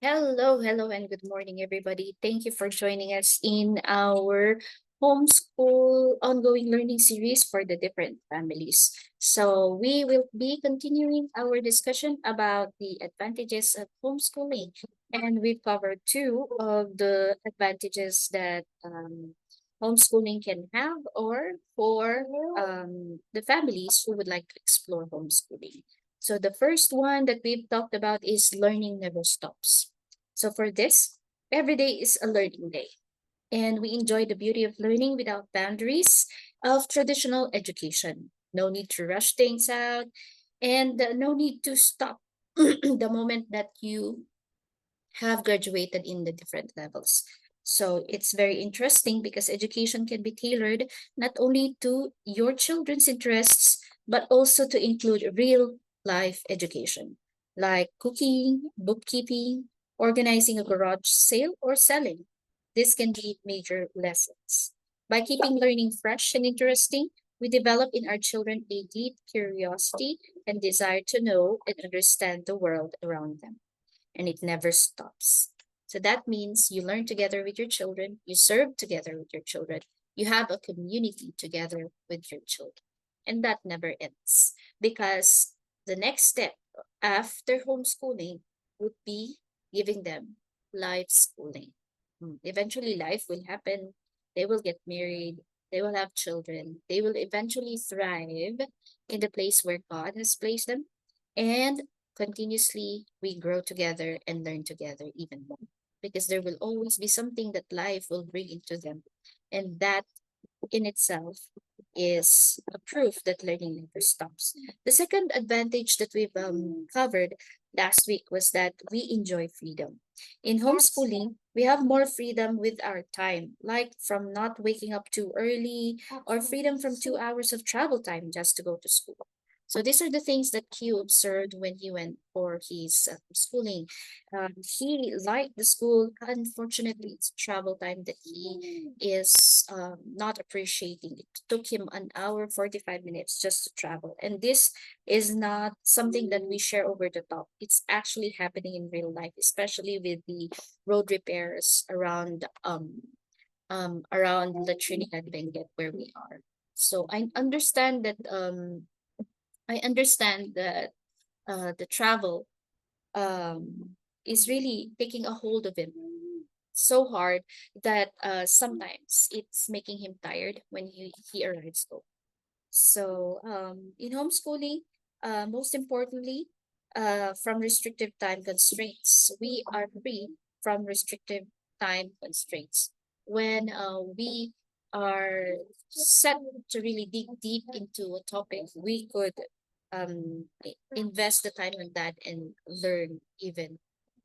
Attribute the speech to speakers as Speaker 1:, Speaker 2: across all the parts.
Speaker 1: Hello, and good morning, everybody. Thank you for joining us in our homeschool ongoing learning series for the different families. So, we will be continuing our discussion about the advantages of homeschooling, and we've covered two of the advantages that homeschooling can have, or for the families who would like to explore homeschooling. So the first one that we've talked about is learning never stops. So for this, every day is a learning day. And we enjoy the beauty of learning without boundaries of traditional education. No need to rush things out, and no need to stop the moment that you have graduated in the different levels. So it's very interesting because education can be tailored not only to your children's interests, but also to include real life education like cooking, bookkeeping, organizing a garage sale, or selling. This can be major lessons. By keeping learning fresh and interesting, we develop in our children a deep curiosity and desire to know and understand the world around them, and it never stops. So that means you learn together with your children, you serve together with your children, you have a community together with your children. And that never ends because the next step after homeschooling would be giving them life schooling. Eventually, life will happen. They will get married. They will have children. They will eventually thrive in the place where God has placed them. And continuously we grow together and learn together even more, because there will always be something that life will bring into them, and that in itself is a proof that learning never stops. The second advantage that we've covered last week was that we enjoy freedom. In homeschooling, we have more freedom with our time, like from not waking up too early, or freedom from 2 hours of travel time just to go to school. So these are the things that Q observed when he went for his schooling. He liked the school. Unfortunately, it's travel time that he is not appreciating. It took him an hour, 45 minutes just to travel. And this is not something that we share over the top. It's actually happening in real life, especially with the road repairs around La Trinidad Benguet where we are. So I understand that the travel is really taking a hold of him so hard that sometimes it's making him tired when he arrives home. So in homeschooling, most importantly, from restrictive time constraints, we are free from restrictive time constraints. When we are set to really dig deep into a topic, we could invest the time on that and learn even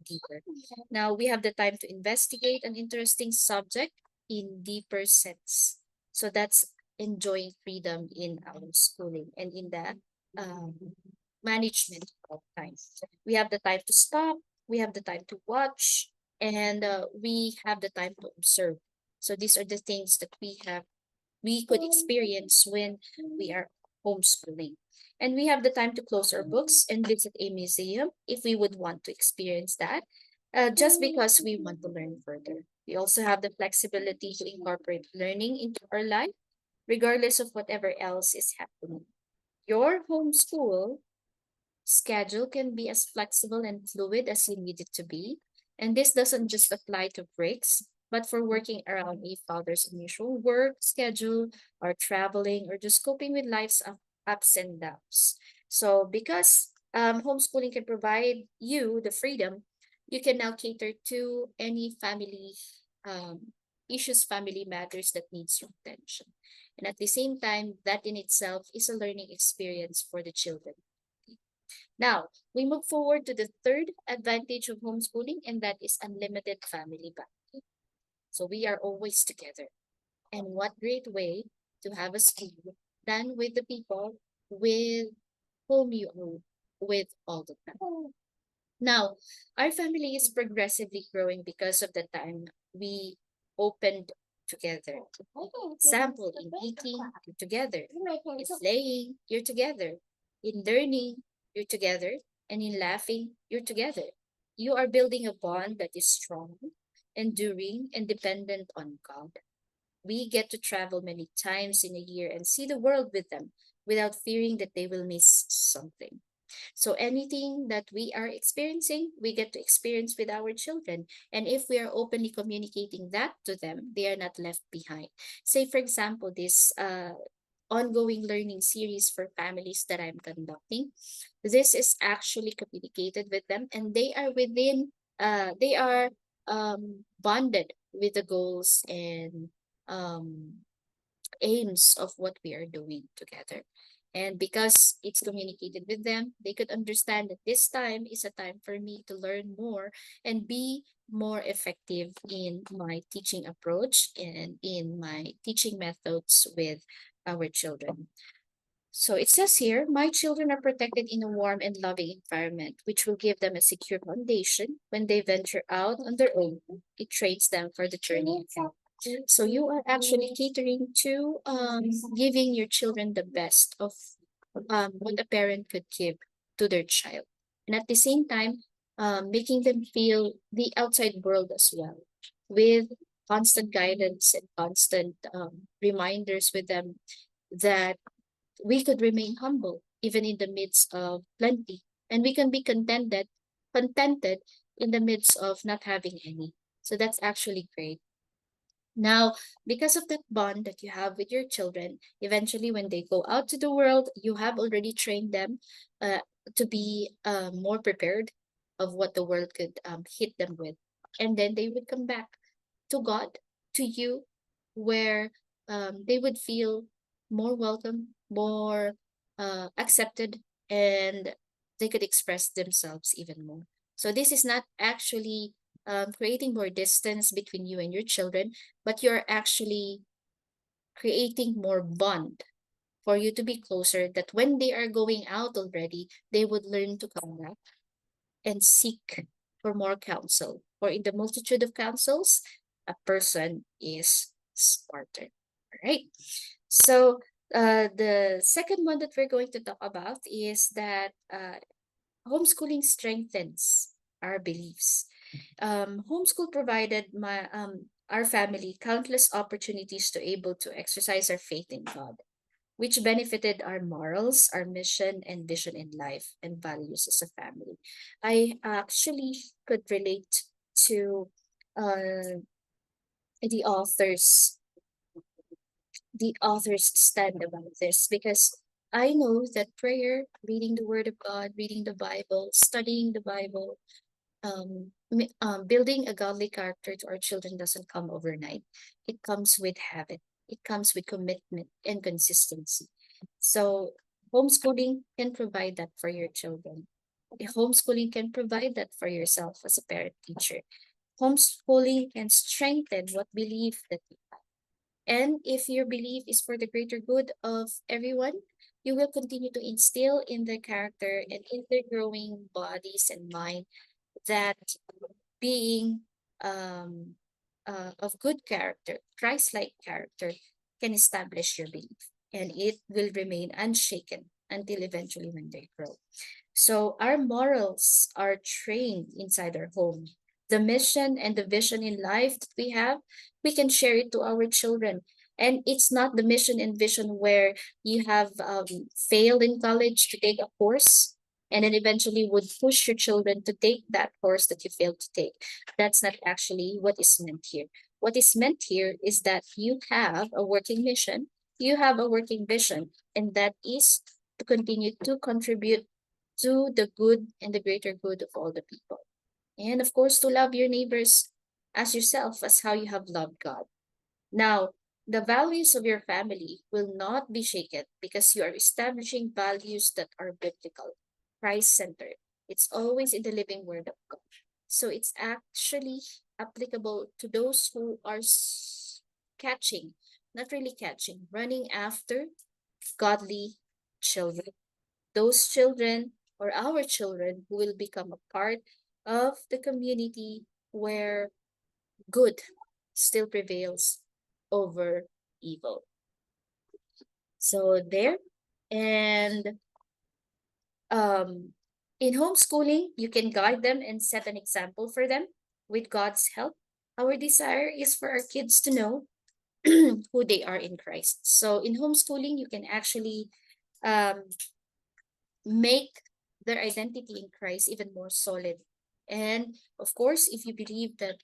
Speaker 1: deeper. Now we have the time to investigate an interesting subject in deeper sense. So that's enjoying freedom in our schooling and in the um, management of time. We have the time to stop, we have the time to watch, and we have the time to observe. So these are the things that we could experience when we are homeschooling. And we have the time to close our books and visit a museum if we would want to experience that, just because we want to learn further. We also have the flexibility to incorporate learning into our life, regardless of whatever else is happening. Your homeschool schedule can be as flexible and fluid as you need it to be. And this doesn't just apply to breaks, but for working around a father's unusual work schedule, or traveling, or just coping with life's ups and downs. So, because homeschooling can provide you the freedom, you can now cater to any family um, issues, family matters that needs your attention. And at the same time, that in itself is a learning experience for the children. Now, we move forward to the third advantage of homeschooling, and that is unlimited family bonding. So we are always together. And what great way to have a school than with the people with whom you are with all the time. Now, our family is progressively growing because of the time we opened together. Example, in eating, you're together. In playing, you're together. In learning, you're together. And in laughing, you're together. You are building a bond that is strong, enduring, and dependent on God. We get to travel many times in a year and see the world with them without fearing that they will miss something. So anything that we are experiencing, we get to experience with our children. And if we are openly communicating that to them, they are not left behind. Say, for example, this ongoing learning series for families that I'm conducting. This is actually communicated with them, and they are bonded with the goals and um, aims of what we are doing together. And because it's communicated with them, they could understand that this time is a time for me to learn more and be more effective in my teaching approach and in my teaching methods with our children. So it says here, my children are protected in a warm and loving environment, which will give them a secure foundation when they venture out on their own. It trains them for the journey ahead. So you are actually catering to giving your children the best of what a parent could give to their child. And at the same time, making them feel the outside world as well with constant guidance and constant reminders with them that we could remain humble even in the midst of plenty, and we can be contented in the midst of not having any. So that's actually great. Now, because of that bond that you have with your children, eventually when they go out to the world, you have already trained them uh, to be more prepared of what the world could hit them with. And then they would come back to God, to you, where they would feel more welcome, more accepted, and they could express themselves even more. So this is not actually creating more distance between you and your children, but you're actually creating more bond for you to be closer, that when they are going out already, they would learn to come back and seek for more counsel. For in the multitude of counsels, a person is smarter. All right. So the second one that we're going to talk about is that homeschooling strengthens our beliefs. Homeschool provided our family countless opportunities to able to exercise our faith in God, which benefited our morals, our mission, and vision in life and values as a family. I actually could relate to the author's stand about this, because I know that prayer, reading the Word of God, reading the Bible, studying the Bible, building a godly character to our children doesn't come overnight. It comes with habit. It comes with commitment and consistency. So homeschooling can provide that for your children. Homeschooling can provide that for yourself as a parent teacher. Homeschooling can strengthen what belief that you have. And if your belief is for the greater good of everyone, you will continue to instill in their character and in their growing bodies and mind that being of good character, Christ-like character, can establish your belief, and it will remain unshaken until eventually when they grow. So our morals are trained inside our home. The mission and the vision in life that we have, we can share it to our children. And it's not the mission and vision where you have failed in college to take a course and then eventually would push your children to take that course that you failed to take. That's not actually what is meant here. What is meant here is that you have a working mission, you have a working vision, and that is to continue to contribute to the good and the greater good of all the people. And of course, to love your neighbors as yourself, as how you have loved God. Now, the values of your family will not be shaken because you are establishing values that are biblical, Christ centered. It's always in the living word of God. So it's actually applicable to those who are catching, not really catching, running after godly children. Those children or our children who will become a part of the community where good still prevails, over evil. So there, and in homeschooling, you can guide them and set an example for them with God's help. Our desire is for our kids to know who they are in Christ. So in homeschooling, you can actually make their identity in Christ even more solid. And of course, if you believe that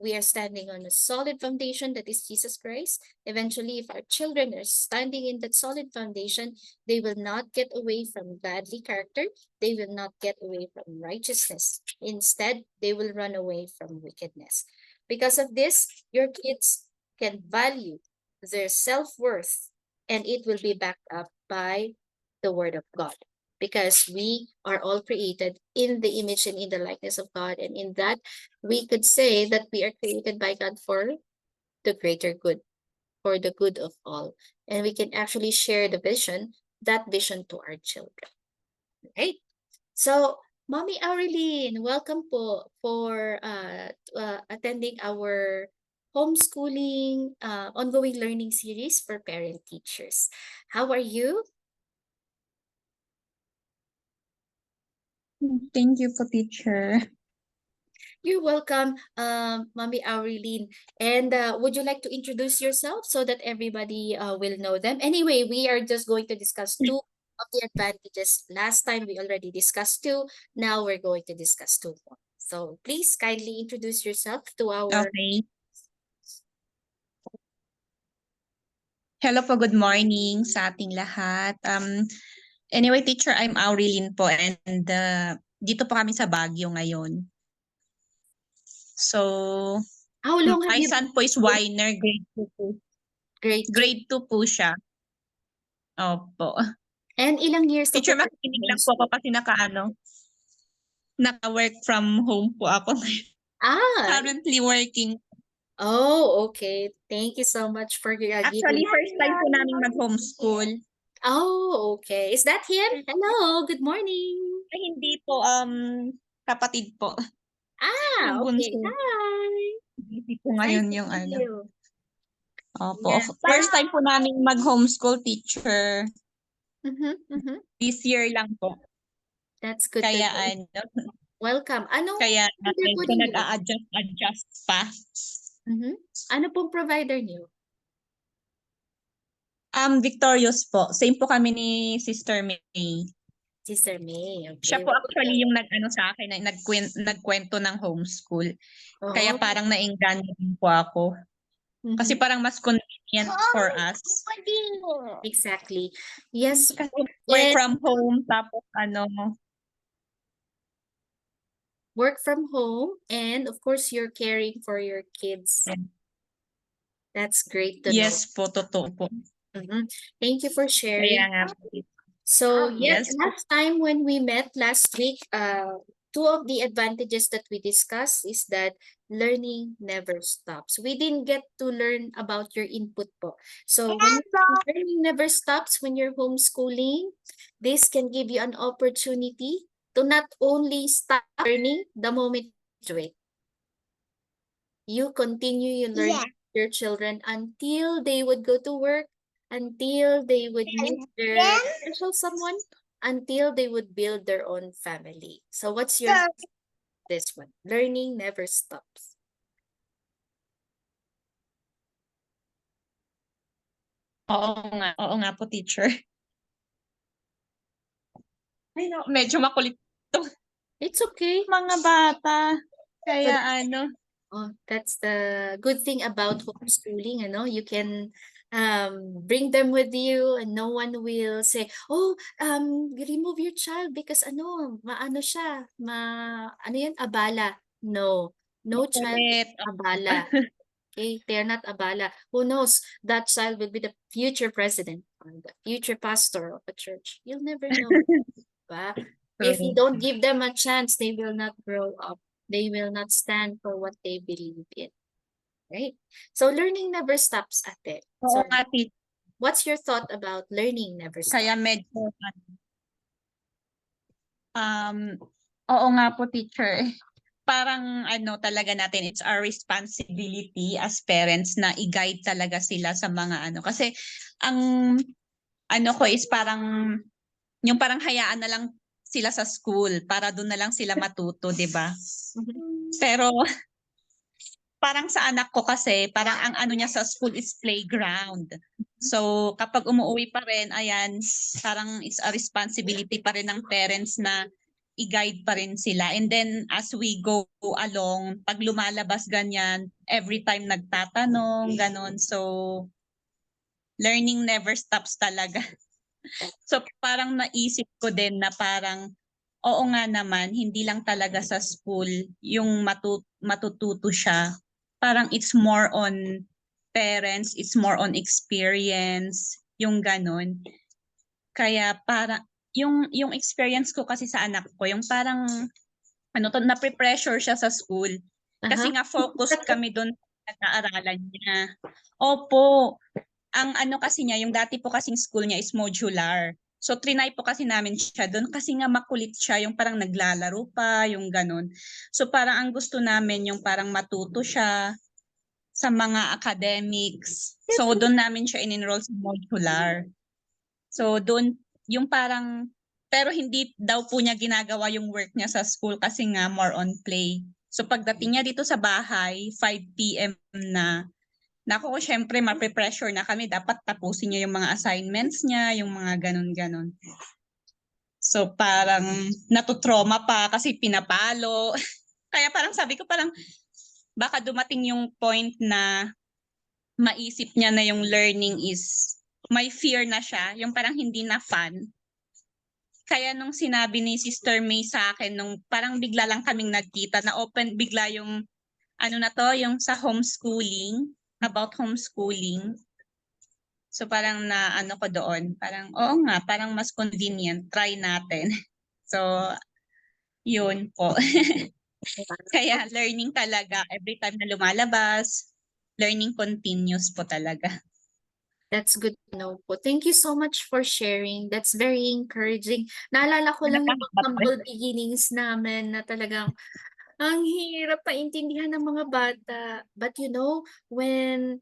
Speaker 1: we are standing on a solid foundation that is Jesus Christ, eventually, if our children are standing in that solid foundation, they will not get away from godly character. They will not get away from righteousness. Instead, they will run away from wickedness. Because of this, your kids can value their self-worth, and it will be backed up by the word of God, because we are all created in the image and in the likeness of God. And in that, we could say that we are created by God for the greater good, for the good of all. And we can actually share that vision to our children. Right? So, Mommy Aureline, welcome po for attending our homeschooling ongoing learning series for parent teachers. How are you?
Speaker 2: Thank you for teacher.
Speaker 1: You're welcome, Mommy Aureline. And would you like to introduce yourself so that everybody will know them? Anyway, we are just going to discuss two of the advantages. Last time we already discussed two. Now we're going to discuss two more. So please kindly introduce yourself to our...
Speaker 2: Okay. Hello po, good morning sa ating lahat. Anyway, teacher, I'm Aureline po and dito po kami sa Baguio ngayon. So,
Speaker 1: How long have
Speaker 2: my
Speaker 1: you
Speaker 2: son po is Weiner, grade 2 po.
Speaker 1: Grade 2.
Speaker 2: Po siya. Opo.
Speaker 1: And ilang years
Speaker 2: Teacher,
Speaker 1: na po
Speaker 2: makikinig lang po ako kasi naka-work from home po ako. Currently working.
Speaker 1: Oh, okay. Thank you so much for
Speaker 2: Actually, first time po namin mag-homeschool.
Speaker 1: Oh, okay. Is that him? Hello, good morning.
Speaker 2: Ay, hindi po, kapatid po.
Speaker 1: Ah,
Speaker 2: Yung
Speaker 1: okay.
Speaker 2: bunso.
Speaker 1: Hi.
Speaker 2: Busy po ngayon
Speaker 1: Nice to
Speaker 2: yung
Speaker 1: see you.
Speaker 2: Opo.
Speaker 1: Yeah.
Speaker 2: First time po namin mag-homeschool, teacher. This year lang po.
Speaker 1: That's good to
Speaker 2: Kaya
Speaker 1: know. Welcome.
Speaker 2: kaya
Speaker 1: provider po
Speaker 2: medyo
Speaker 1: ninyo?
Speaker 2: nag-a-adjust pa.
Speaker 1: Ano pong provider niyo?
Speaker 2: Victorious po. Same po kami ni Sister May.
Speaker 1: Sister May. Okay.
Speaker 2: Siya po actually yung nag-ano sa akin, nagkwento ng homeschool. Kaya
Speaker 1: Oh.
Speaker 2: parang naengganyo din po ako. Kasi parang mas convenient for us.
Speaker 1: Exactly. Yes.
Speaker 2: Kasi work from home, tapos
Speaker 1: work from home, and of course, you're caring for your kids. That's great to know.
Speaker 2: Yes po, totoo po.
Speaker 1: Thank you for sharing.
Speaker 2: Kaya nga po.
Speaker 1: So,
Speaker 2: Yes.
Speaker 1: last time when we met last week, two of the advantages that we discussed is that learning never stops. We didn't get to learn about your input po. So, when learning never stops when you're homeschooling, this can give you an opportunity to not only stop learning the moment you graduate. You continue your learning with your children until they would go to work, until they would meet their special someone, until they would build their own family. So what's your this one? Learning never stops.
Speaker 2: Oo nga po, teacher. Ay, no, medyo makulit to.
Speaker 1: It's okay.
Speaker 2: Mga bata. Kaya
Speaker 1: Oh, that's the good thing about homeschooling, you can bring them with you and no one will say, oh, remove your child because maano siya, ano yan, abala. No child is abala. Okay, they're not abala. Who knows, that child will be the future president or the future pastor of a church. You'll never know. If you don't give them a chance, they will not grow up. They will not stand for what they believe in. Right? So learning never stops, ate. So what's your thought about learning never stops?
Speaker 2: Kaya medyo oo nga po, teacher. parang talaga natin, it's our responsibility as parents na i-guide talaga sila sa mga kasi ang ko is parang yung parang hayaan na lang sila sa school para doon na lang sila matuto, 'di ba? Pero parang sa anak ko kasi, parang ang niya sa school is playground. So kapag umuwi pa rin, ayan, parang it's a responsibility pa rin ng parents na i-guide pa rin sila. And then as we go along, pag lumalabas ganyan, every time nagtatanong, ganon. So learning never stops talaga. So parang naisip ko din na parang oo nga naman, hindi lang talaga sa school yung matututo siya. Parang it's more on parents, it's more on experience, yung ganon. Kaya para yung experience ko kasi sa anak ko, yung parang na-pressure siya sa school. Kasi nga focused kami doon sa nag-aaralan niya. Opo, ang kasi niya, yung dati po kasing school niya is modular. So trinay po kasi namin siya doon kasi nga makulit siya, yung parang naglalaro pa, yung ganun. So parang ang gusto namin yung parang matuto siya sa mga academics. So doon namin siya in-enroll sa modular. So doon yung parang, pero hindi daw po niya ginagawa yung work niya sa school kasi nga more on play. So pagdating niya dito sa bahay, 5 p.m. na, naku, syempre mape-pressure na kami. Dapat tapusin niya yung mga assignments niya, yung mga ganun-ganon. So parang natutrauma pa kasi pinapalo. Kaya parang sabi ko parang baka dumating yung point na maisip niya na yung learning is may fear na siya, yung parang hindi na fun. Kaya nung sinabi ni Sister May sa akin, nung parang bigla lang kaming nagkita, na open bigla yung yung sa homeschooling, about homeschooling. So parang na ko doon, parang oo nga, parang mas convenient, try natin. So yun po. Kaya learning talaga, every time na lumalabas, learning continues po talaga.
Speaker 1: That's good to know po. Thank you so much for sharing. That's very encouraging. Naalala ko lang yung mga humble beginnings namin na talagang ang hirap paintindihan ng mga bata. But you know, when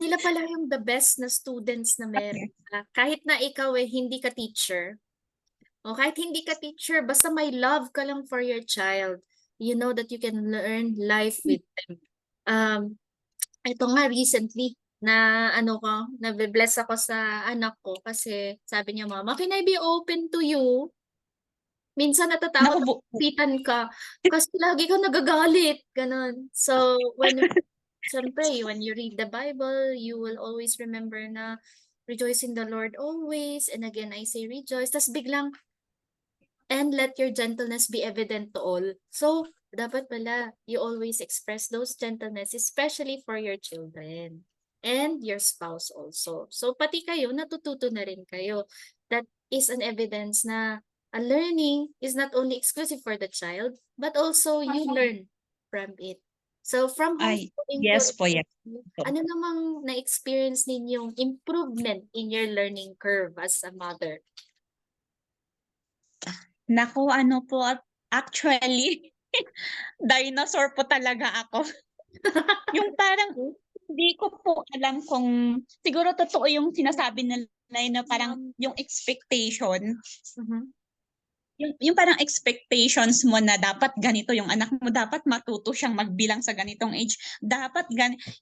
Speaker 1: sila pala yung the best na students na meron. Kahit na ikaw hindi ka teacher, o kahit hindi ka teacher, basta may love ka lang for your child, you know that you can learn life with them. Ito nga recently na nabe-bless ako sa anak ko kasi sabi niya, "Mama, can I be open to you?" Minsan natatakot
Speaker 2: Naku,
Speaker 1: akong lapitan ka kasi lagi kang nagagalit, gano'n. So, siyempre when you read the Bible, you will always remember na rejoice in the Lord always, and again I say rejoice. Tas biglang, and let your gentleness be evident to all. So, dapat pala you always express those gentleness, especially for your children and your spouse also. So, pati kayo, natututo na rin kayo. That is an evidence na a learning is not only exclusive for the child, but also you learn from it. So, from
Speaker 2: ay,
Speaker 1: homeschooling
Speaker 2: yes po, yes.
Speaker 1: ano namang na-experience ninyong improvement in your learning curve as a mother?
Speaker 2: Naku, po, actually, dinosaur po talaga ako. Yung parang, hindi ko po alam kung, siguro totoo yung sinasabi nila na parang yung expectation, yung parang expectations mo na dapat ganito yung anak mo, dapat matuto siyang magbilang sa ganitong age, dapat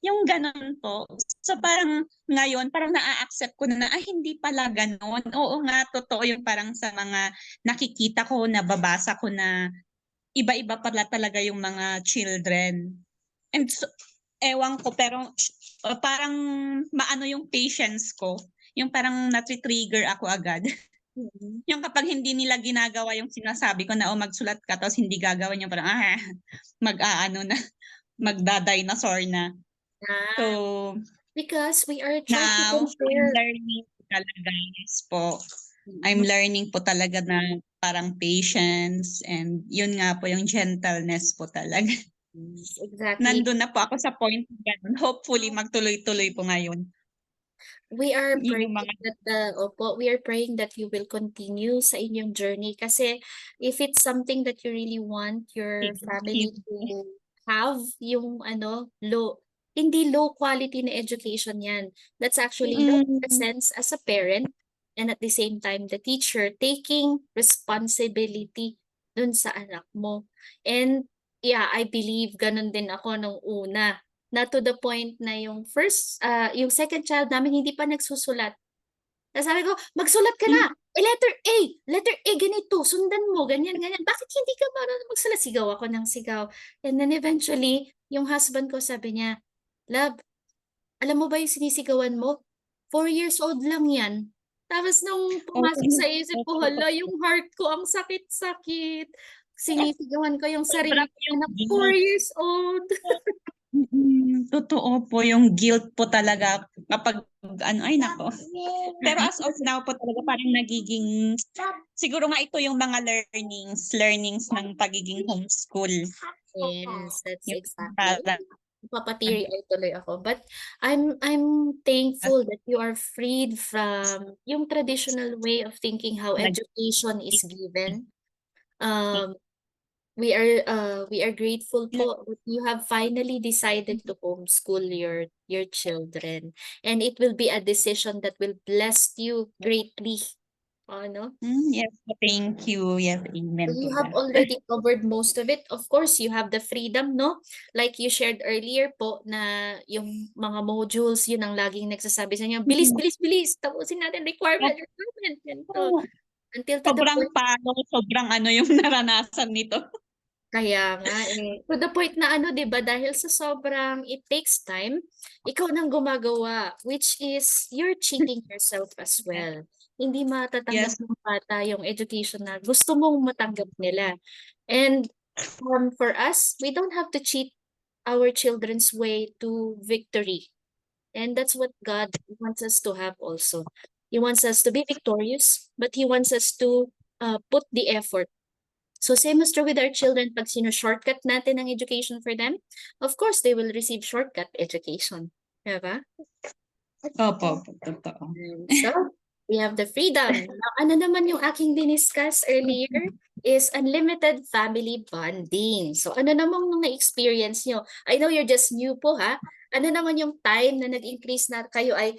Speaker 2: yung ganon po. So parang ngayon, parang na-accept ko na, hindi pala ganon. Oo nga, totoo yung parang sa mga nakikita ko, nababasa ko na iba-iba pala talaga yung mga children. And so, ewan ko, pero parang maano yung patience ko. Yung parang nati-trigger ako agad. Yung kapag hindi nila ginagawa yung sinasabi ko na magsulat ka tapos hindi gagawin yung parang mag-aano na, magda-dinosaur na. So,
Speaker 1: Because we are trying to
Speaker 2: now, I'm
Speaker 1: compare.
Speaker 2: learning talaga, yes po. I'm learning po talaga na parang patience and yun nga po yung gentleness po talaga.
Speaker 1: Exactly.
Speaker 2: Nandun na po ako sa point na ganun. Hopefully magtuloy-tuloy po ngayon.
Speaker 1: We are
Speaker 2: Yun
Speaker 1: praying
Speaker 2: yung mga
Speaker 1: that we are praying that you will continue sa inyong journey kasi if it's something that you really want your family
Speaker 2: tip.
Speaker 1: to have yung hindi low quality na education yan. That's actually your
Speaker 2: Mm.
Speaker 1: presence as a parent and at the same time the teacher taking responsibility dun sa anak mo. And yeah, I believe ganun din ako nung una na to the point na yung second child namin hindi pa nagsusulat. Tapos sabi ko, "Magsulat ka na! Letter A ganito, sundan mo, ganyan, ganyan. Bakit hindi ka marunong magsulat?" Sigaw ako ng sigaw. And then eventually, yung husband ko sabi niya, "Love, alam mo ba yung sinisigawan mo? 4 years old lang yan." Tapos nung pumasok sa isip ko, hala, yung heart ko ang sakit-sakit. Sinisigawan ko yung sarili
Speaker 2: Sobrang
Speaker 1: ko
Speaker 2: yung
Speaker 1: na 4
Speaker 2: guilt.
Speaker 1: years old.
Speaker 2: Totoo po yung guilt po talaga kapag ay nako. Pero as of now po talaga parang nagiging siguro nga ito yung mga learnings ng pagiging homeschool.
Speaker 1: Yes, that's
Speaker 2: Yung
Speaker 1: exactly.
Speaker 2: parang
Speaker 1: Napapa-teary-eye tuloy ako. But I'm thankful that you are freed from yung traditional way of thinking how
Speaker 2: nag
Speaker 1: education is given. Um, we are grateful po that you have finally decided to homeschool your children, and it will be a decision that will bless you greatly. Ano?
Speaker 2: yes, thank you. Yes, amen
Speaker 1: You
Speaker 2: to
Speaker 1: have
Speaker 2: that.
Speaker 1: already covered most of it. Of course, you have the freedom, no? Like you shared earlier po na yung mga modules, yun ang laging nagsasabi sa inyo, bilis, bilis, bilis, tapusin natin requirement, ganito. Until to the
Speaker 2: Sobrang
Speaker 1: point,
Speaker 2: sobrang yung naranasan nito.
Speaker 1: kaya nga to the point na 'di ba, dahil sa sobrang it takes time, ikaw nang gumagawa, which is you're cheating yourself as well. Hindi matatanggap
Speaker 2: Yes.
Speaker 1: ng bata yung education na gusto mong matanggap nila. And for us, we don't have to cheat our children's way to victory. And that's what God wants us to have also. He wants us to be victorious, but He wants us to put the effort. So same as true with our children, pag sino-shortcut natin ang education for them, of course, they will receive shortcut education. Diba?
Speaker 2: Opo, totoo.
Speaker 1: So, we have the freedom. Now, ano naman yung aking diniscuss earlier is unlimited family bonding. So, ano namang nung na-experience nyo? I know you're just new po ha. Ano naman yung time na nag-increase na kayo ay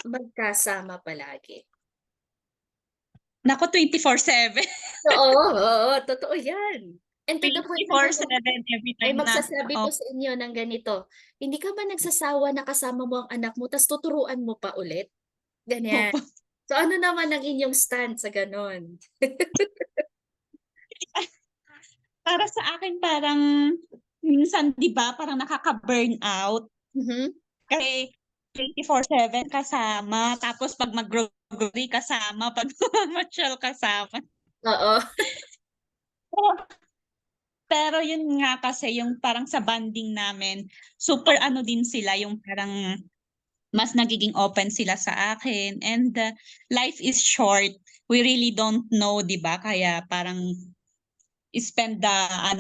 Speaker 1: magkasama palagi?
Speaker 2: Naku, 24/7.
Speaker 1: Oo, totoo yan. And to the point na
Speaker 2: 24/7 every
Speaker 1: ay
Speaker 2: time na
Speaker 1: magsasabi po sa inyo ng ganito, "Hindi ka ba nagsasawa na kasama mo ang anak mo tas tuturuan mo pa ulit?" Ganyan.
Speaker 2: opo.
Speaker 1: So ano naman ang inyong stand sa gano'n?
Speaker 2: Para sa akin parang minsan 'di ba parang nakaka-burnout
Speaker 1: Mhm,
Speaker 2: kasi 24/7 kasama tapos 'pag mag-grocery kasama, 'pag mamamasyal kasama.
Speaker 1: oo.
Speaker 2: Pero yun nga kasi yung parang sa bonding namin, super din sila yung parang mas nagiging open sila sa akin and life is short. We really don't know, 'di ba? Kaya parang spend the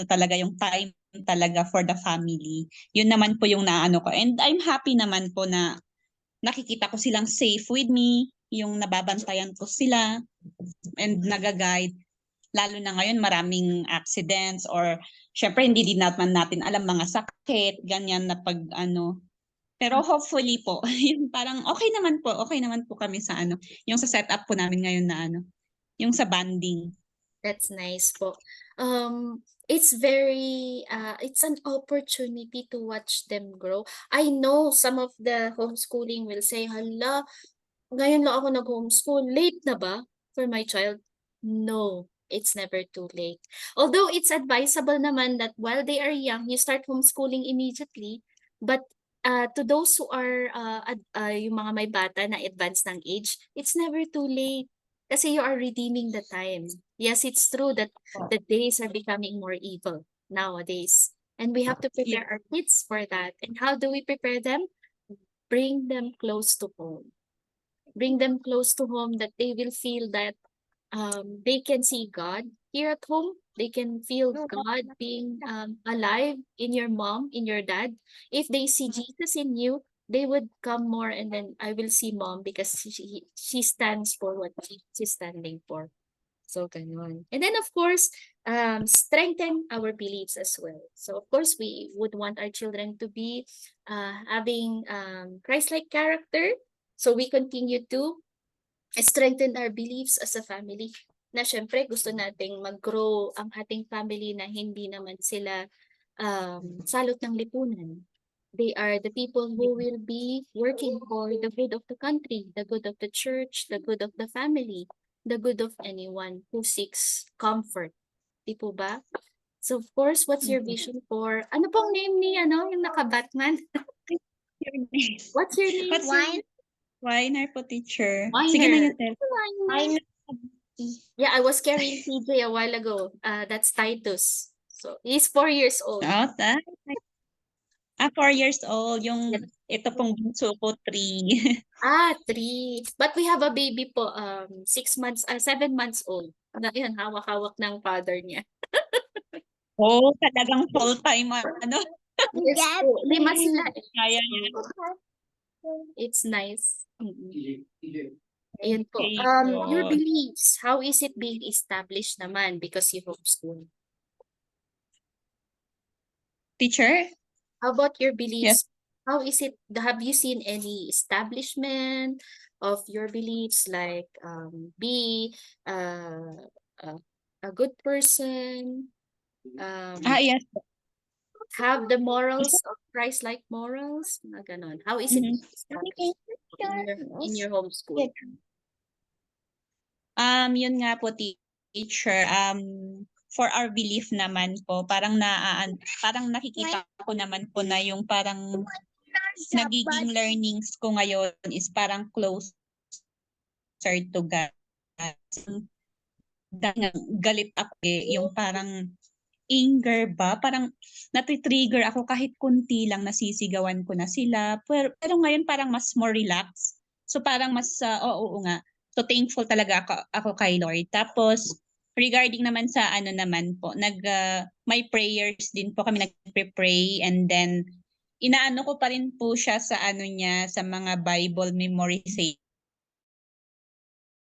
Speaker 2: talaga yung time talaga for the family. Yun naman po yung naano ko. And I'm happy naman po na nakikita ko silang safe with me, yung nababantayan ko sila and naga-guide. Lalo na ngayon maraming accidents or syempre hindi din naman natin alam mga sakit, ganyan na pag pero hopefully po, yung parang okay naman po kami sa yung sa setup po namin ngayon na yung sa banding.
Speaker 1: That's nice po. It's an opportunity to watch them grow. I know some of the homeschooling will say, "Hala, ngayon lang ako nag-homeschool, late na ba for my child?" No, it's never too late. Although it's advisable naman that while they are young, you start homeschooling immediately. But to those who are yung mga may bata na advanced ng age, it's never too late. Kasi you are redeeming the time. Yes, it's true that the days are becoming more evil nowadays. And we have to
Speaker 2: Yeah.
Speaker 1: prepare our kids for that. And how do we prepare them? Bring them close to home. Bring them close to home that they will feel that they can see God here at home. They can feel God being alive in your mom, in your dad. If they see Jesus in you, they would come more, and then I will see mom because she stands for what she's standing for. So ganun. And then of course, strengthen our beliefs as well. So of course, we would want our children to be having Christ-like character. So we continue to strengthen our beliefs as a family. Na syempre gusto nating mag-grow ang ating family na hindi naman sila salot ng lipunan. They are the people who will be working for the good of the country, the good of the church, the good of the family, the good of anyone who seeks comfort. Di po ba? So of course, what's your vision for, ano pong name ni, yung naka-Batman? What's your name?
Speaker 2: What's your Weiner po, teacher?
Speaker 1: Weiner.
Speaker 2: Sige na yun, Tel.
Speaker 1: Weiner. Yeah, I was carrying TJ a while ago. That's Titus. So he's 4 years old.
Speaker 2: Oh, 4 years old. Yung
Speaker 1: Yes.
Speaker 2: ito pong bunso ko, 3.
Speaker 1: 3. But we have a baby po, 6 months, 7 months old. Yun, hawak-hawak ng father niya.
Speaker 2: Oh, talagang full-time ano.
Speaker 1: Yes po, 5 sila.
Speaker 2: Kaya niya.
Speaker 1: It's nice. Ayun po.
Speaker 2: Okay
Speaker 1: Your
Speaker 2: po.
Speaker 1: beliefs, how is it being established naman because you homeschool?
Speaker 2: Teacher?
Speaker 1: How about your beliefs?
Speaker 2: Yes.
Speaker 1: How is it, have you seen any establishment of your beliefs, like be a good person,
Speaker 2: Yes.
Speaker 1: have the morals of Christ-like morals, mga ganon. How is it
Speaker 2: Mhm.
Speaker 1: established in your homeschool?
Speaker 2: Yun nga po, teacher. For our belief naman po, parang nakikita ko naman po na yung parang nagiging learnings ko ngayon is parang closer to God. Galit ako yung parang anger ba? Parang natitrigger ako kahit kunti lang, nasisigawan ko na sila. Pero ngayon parang mas more relaxed. So parang mas, oo nga. So thankful talaga ako kay Lord. Tapos regarding naman sa ano naman po, may prayers din po kami nagpe-pray, and then inaano ko pa rin po siya sa ano niya, sa mga Bible memorization.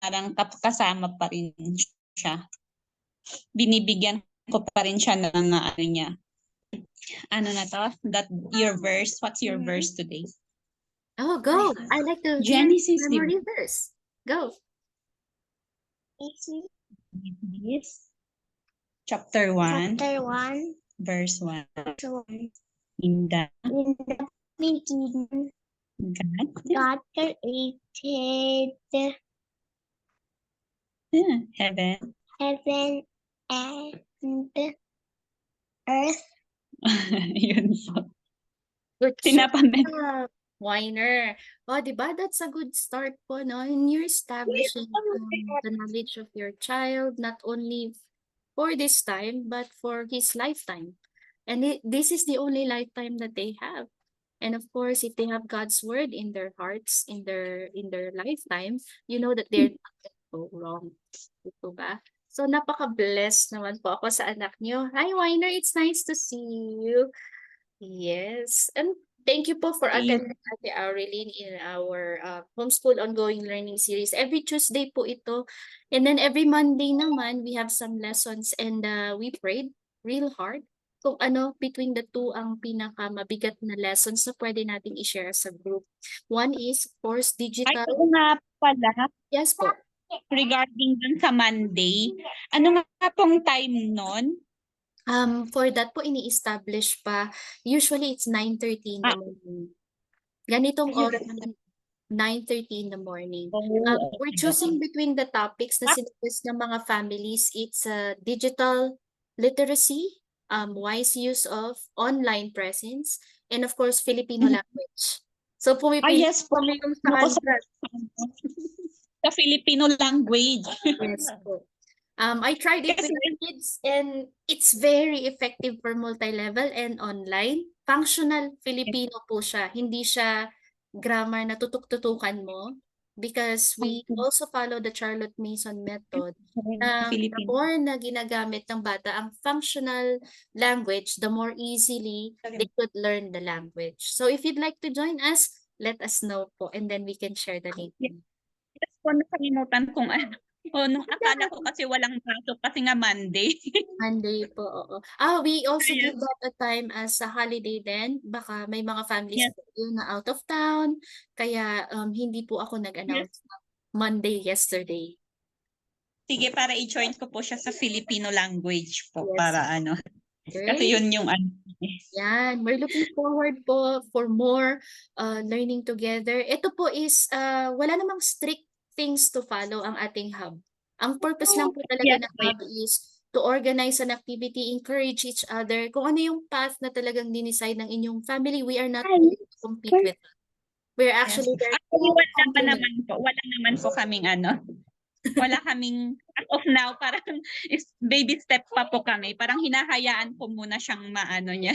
Speaker 2: Parang kasama pa rin siya. Binibigyan ko pa rin siya ng ano niya. Ano na to? That your verse. What's your verse today?
Speaker 1: Oh, go. I like to hear
Speaker 2: Genesis,
Speaker 1: memory verse. Go.
Speaker 2: Genesis chapter 1,
Speaker 3: Chapter 1.
Speaker 2: verse 1.
Speaker 3: So,
Speaker 2: In the
Speaker 3: in the beginning,
Speaker 2: God
Speaker 3: God created
Speaker 2: heaven.
Speaker 3: heaven and earth.
Speaker 2: Yun po.
Speaker 1: Good
Speaker 2: Tinapamet.
Speaker 1: job, Weiner. Oh, di ba? That's a good start po, no? And you're establishing the knowledge of your child, not only for this time, but for his lifetime. And this is the only lifetime that they have. And of course, if they have God's word in their hearts, in their lifetime, you know that they're not going to go wrong. Ito ba? So, napaka-blessed naman po ako sa anak niyo. Hi, Weiner. It's nice to see you. Yes. And thank you po for attending Ate Aureline in our homeschool ongoing learning series. Every Tuesday po ito. And then every Monday naman, we have some lessons, and we prayed real hard kung ano between the two ang pinakamabigat na lessons na pwede nating i-share sa group. One is, of course,
Speaker 2: Ay,
Speaker 1: digital.
Speaker 2: oo nga pala.
Speaker 1: Yes po.
Speaker 2: Regarding dun sa Monday, ano nga pong time nun?
Speaker 1: For that po, ini-establish pa. Usually, it's 9:30 in the morning. Ganitong oras, 9:30 in the morning. We're choosing between the topics na sinuggest ng mga families. It's digital literacy, wise use of online presence, and of course, Filipino language. So, pumipili
Speaker 2: yes po.
Speaker 1: kami kung
Speaker 2: Ako
Speaker 1: saan.
Speaker 2: sa Filipino language.
Speaker 1: Yes po. I tried it with the kids, and it's very effective for multi-level and online. Functional Filipino po siya. Hindi siya grammar na tutuk-tutukan mo, because we also follow the Charlotte Mason method. The
Speaker 2: Filipino.
Speaker 1: more na ginagamit ng bata ang functional language, the more easily they could learn the language. So if you'd like to join us, let us know po and then we can share the link.
Speaker 2: Yes po, nakalimutan kung ano. Nung akala ko kasi walang pasok kasi nga Monday.
Speaker 1: Monday po, oo. We also
Speaker 2: Yes.
Speaker 1: give that a time as a holiday then. Baka may mga families
Speaker 2: Yes.
Speaker 1: po yun na out of town. Kaya hindi po ako nag-announce ng Monday yesterday.
Speaker 2: Sige, para i-join ko po siya sa Filipino language po
Speaker 1: Yes.
Speaker 2: para ano.
Speaker 1: Great.
Speaker 2: Kasi yun yung ano.
Speaker 1: Yan, we're looking forward po for more learning together. Ito po is wala namang strict things to follow ang ating hub. Ang purpose lang po talaga
Speaker 2: Yes,
Speaker 1: ng hub is to organize an activity, encourage each other. Kung ano yung path na talagang dinicide ng inyong family, we are not going to compete with them. We're actually there.
Speaker 2: Actually, wala naman po kaming ano. Wala kaming as of now, parang baby step pa po kami. Parang hinahayaan po muna siyang maano niya,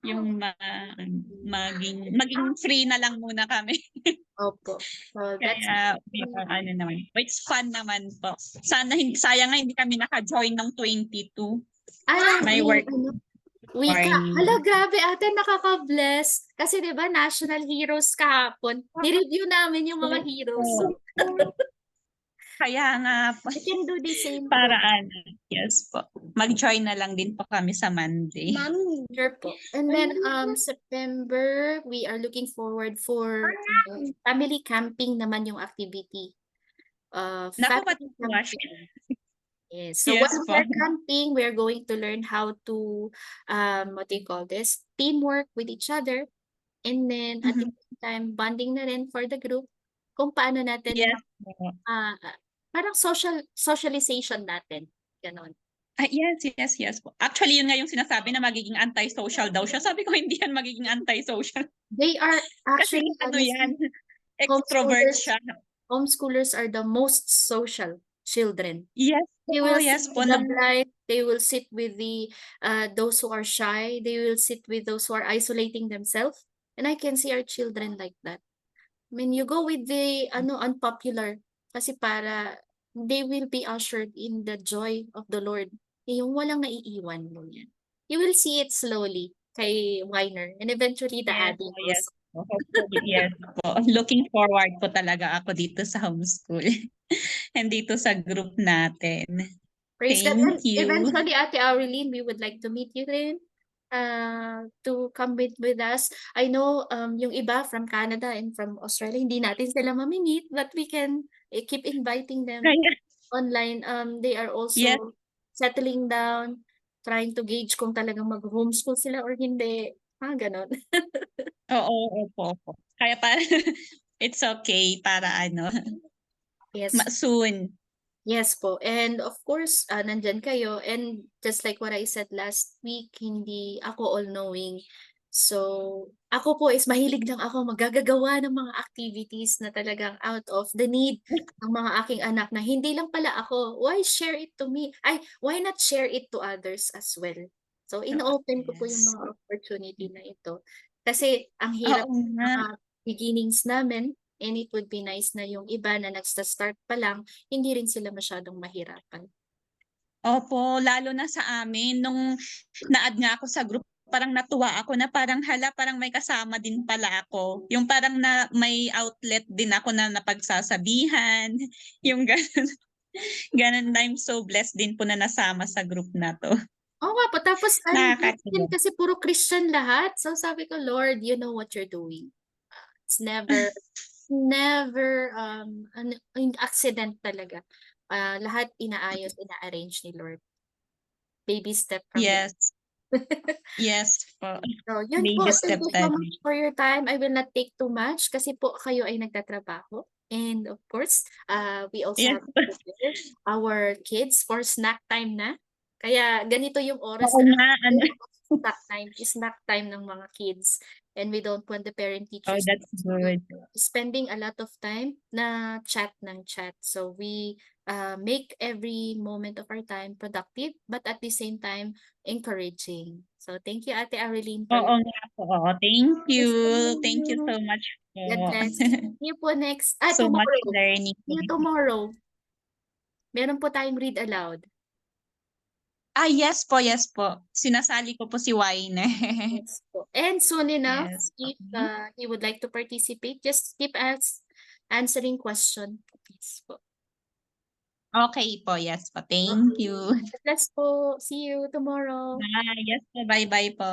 Speaker 2: yung maging free na lang muna kami.
Speaker 1: Opo. So that's
Speaker 2: Kaya ano naman. It's fun naman po. Sana sayang nga hindi kami naka-join ng 22. May work.
Speaker 1: Hala, grabe ate, nakaka-bless. Kasi 'di ba National Heroes kahapon. Ni-review namin yung mga heroes.
Speaker 2: Kaya nga po.
Speaker 1: We can do the same
Speaker 2: Para
Speaker 1: po.
Speaker 2: ano. Yes po. Mag-join na lang din po kami sa Monday.
Speaker 1: Sure po. And then September, we are looking forward for family camping naman yung activity.
Speaker 2: Naku,
Speaker 1: Family
Speaker 2: matutuwa
Speaker 1: camping.
Speaker 2: siya.
Speaker 1: Yes. So
Speaker 2: Yes
Speaker 1: while
Speaker 2: po.
Speaker 1: we're camping, we're going to learn how to what do you call this? Teamwork with each other. And then at the same time, bonding na rin for the group. Kung paano natin
Speaker 2: Yes po.
Speaker 1: parang socialization natin. Ganon.
Speaker 2: Yes po. Actually, yun nga yung sinasabi na magiging anti-social daw siya. Sabi ko, hindi yan magiging anti-social.
Speaker 1: They are
Speaker 2: Kasi
Speaker 1: actually
Speaker 2: ano yan, extrovert siya.
Speaker 1: Homeschoolers are the most social children.
Speaker 2: Yes
Speaker 1: They
Speaker 2: po,
Speaker 1: will
Speaker 2: yes
Speaker 1: sit
Speaker 2: po.
Speaker 1: with the blind. They will sit with the those who are shy. They will sit with those who are isolating themselves. And I can see our children like that. I mean, you go with the unpopular kasi para they will be ushered in the joy of the Lord. Yung walang naiiwan mo yan. You will see it slowly kay Weiner and eventually the
Speaker 2: Yes,
Speaker 1: adult.
Speaker 2: yes po. Hopefully, yes po. Looking forward po talaga ako dito sa homeschool. And dito sa group natin.
Speaker 1: Praise God.
Speaker 2: Thank you.
Speaker 1: Eventually, Ate Aureline, we would like to meet you rin to come with us. I know yung iba from Canada and from Australia, hindi natin sila mamimit, but we can keep inviting them online. They are also
Speaker 2: Yes.
Speaker 1: settling down, trying to gauge kung talagang mag-homeschool sila or hindi. Ganon.
Speaker 2: Oo, opo. Kaya para it's okay para ano.
Speaker 1: Yes.
Speaker 2: Soon.
Speaker 1: Yes po. And of course, nandyan kayo. And just like what I said last week, hindi ako all-knowing. So, ako po is mahilig lang ako magagagawa ng mga activities na talagang out of the need ng mga aking anak na hindi lang pala ako. Why share it to me? Why not share it to others as well? So, in-open ko po yung
Speaker 2: Yes.
Speaker 1: mga opportunity na ito. Kasi ang hirap
Speaker 2: Oo nga.
Speaker 1: ng beginnings namin. And it would be nice na yung iba na nagsta-start pa lang, hindi rin sila masyadong mahirapan.
Speaker 2: Opo, lalo na sa amin. Nung na-add nga ako sa group, parang natuwa ako na parang parang may kasama din pala ako. Yung parang na may outlet din ako na napagsasabihan. Yung ganun. Ganun na, I'm so blessed din po na nasama sa group na to.
Speaker 1: Oo nga po, tapos
Speaker 2: Nakakatuwa.
Speaker 1: kasi puro Christian lahat. So sabi ko, Lord, you know what you're doing. It's never accident talaga. Lahat inaayos, ina-arrange ni Lord. Baby step from
Speaker 2: Yes. Yes po.
Speaker 1: So, yun
Speaker 2: Baby
Speaker 1: po.
Speaker 2: step
Speaker 1: Thank you so
Speaker 2: tayo.
Speaker 1: much for your time. I will not take too much kasi po kayo ay nagtatrabaho. And of course, we also
Speaker 2: Yes.
Speaker 1: have to prepare our kids for snack time na. Kaya ganito yung oras
Speaker 2: Oo
Speaker 1: na
Speaker 2: nga.
Speaker 1: snack time ng mga kids. And we don't want the parent
Speaker 2: Oh,
Speaker 1: teachers
Speaker 2: that's good.
Speaker 1: spending a lot of time na chat ng chat. So we make every moment of our time productive, but at the same time, encouraging. So thank you, Ate Aureline.
Speaker 2: Oo nga po. Thank you.
Speaker 1: Yes,
Speaker 2: Thank you so much po.
Speaker 1: God bless. See you po next.
Speaker 2: So much
Speaker 1: Tomorrow.
Speaker 2: learning.
Speaker 1: See you tomorrow. Meron po tayong read aloud.
Speaker 2: Yes po, yes po. Sinasali ko po si Wayne.
Speaker 1: Yes po. And soon enough,
Speaker 2: Yes.
Speaker 1: if
Speaker 2: Okay.
Speaker 1: he would like to participate, just keep answering question. Yes po.
Speaker 2: Okay po, yes po. Thank you.
Speaker 1: God bless po. See you tomorrow.
Speaker 2: Yes po, bye-bye po.